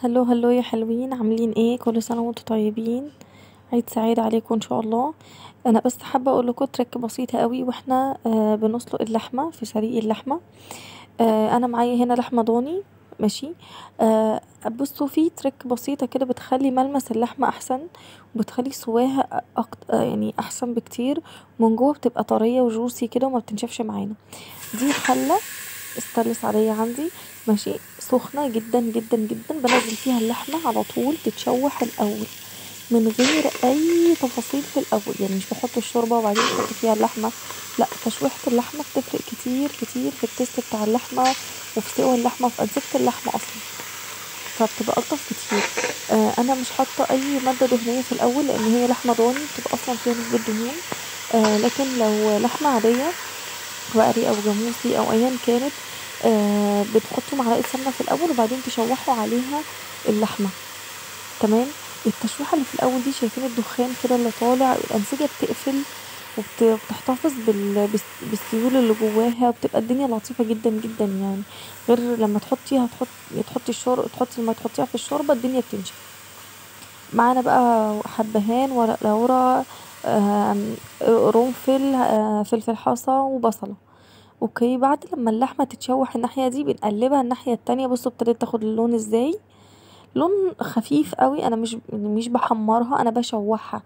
هلو هلو يا حلوين، عاملين ايه؟ كل سنه وانتم طيبين. عيد سعيد عليكم ان شاء الله. انا بس حابه اقول لكم تريك بسيطه قوي واحنا بنسلق اللحمه في سليق اللحمه. انا معايا هنا لحمه ضاني. ماشي. بصوا، في تريك بسيطه كده بتخلي ملمس اللحمه احسن، وبتخلي سواها يعني احسن بكتير. من جوه بتبقى طريه وجوسي كده وما بتنشفش معانا. دي حله استانلس عادية عندي، ماشي، سخنة جدا جدا جدا. بنزل فيها اللحمة على طول تتشوح الأول من غير أي تفاصيل في الأول. يعني مش بحط الشوربة وبعدين بحط فيها اللحمة، لا، تشويحة اللحمة بتفرق كتير كتير في التيست بتاع اللحمة وفي سوى اللحمة وفي أنسجة اللحمة أصلا، فبتبقى ألطف كتير. أنا مش حاطة أي مادة دهنية في الأول لأن هي لحمة ضاني بتبقى أصلا فيها نسبة دهون. لكن لو لحمة عادية، بقري او جاموسي او ايا كانت، بتحطوا معلقه سمنه في الاول وبعدين تشوحوا عليها اللحمه. تمام. التشويحه اللي في الاول دي، شايفين الدخان كده اللي طالع؟ الانسجه بتقفل وبتحتفظ بالسيول اللي جواها، بتبقى الدنيا لطيفه جدا جدا يعني. غير لما تحطي الشوربه، لما تحطيها في الشوربه الدنيا بتنشف معانا. بقى حبهان، ورق لورا، قرنفل، فلفل حصى وبصله. اوكي، بعد لما اللحمه تتشوح الناحيه دي بنقلبها الناحيه التانية. بصوا ابتدت تاخد اللون ازاي، لون خفيف قوي. انا مش بحمرها، انا بشوحها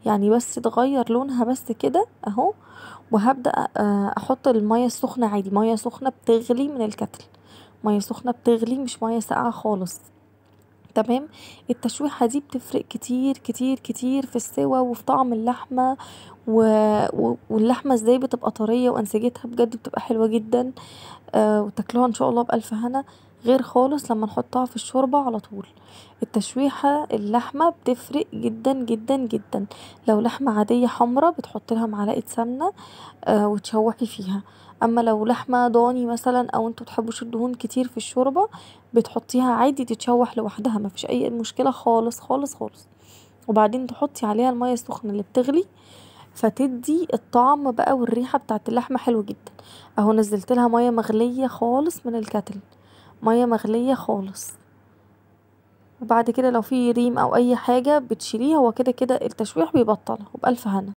يعني، بس تغير لونها بس كده اهو. وهبدا احط الميه السخنه عادي، ميه سخنه بتغلي من الكتل، ميه سخنه بتغلي، مش ميه ساقعه خالص. تمام. التشويحة دي بتفرق كتير كتير كتير في السوا وفي طعم اللحمة واللحمة ازاي بتبقى طرية وانسجتها بجد بتبقى حلوة جدا. وتاكلوها ان شاء الله بألف هنا. غير خالص لما نحطها في الشوربة على طول. التشويحة اللحمة بتفرق جدا جدا جدا. لو لحمة عادية حمرا بتحط لها معلقة سمنة وتشوحي فيها. اما لو لحمة ضاني مثلا، او انتوا تحبوش الدهون كتير في الشوربة، بتحطيها عادي تتشوح لوحدها، مفيش اي مشكلة خالص خالص خالص. وبعدين تحطي عليها المية السخنة اللي بتغلي، فتدي الطعم بقى والريحة بتاعت اللحمة حلوة جدا. اهو نزلت لها مية مغلية خالص من الكتل، مية مغلية خالص. وبعد كده لو في ريم او اي حاجة بتشيليها، هو كده كده التشويح بيبطلها وبألف هنا.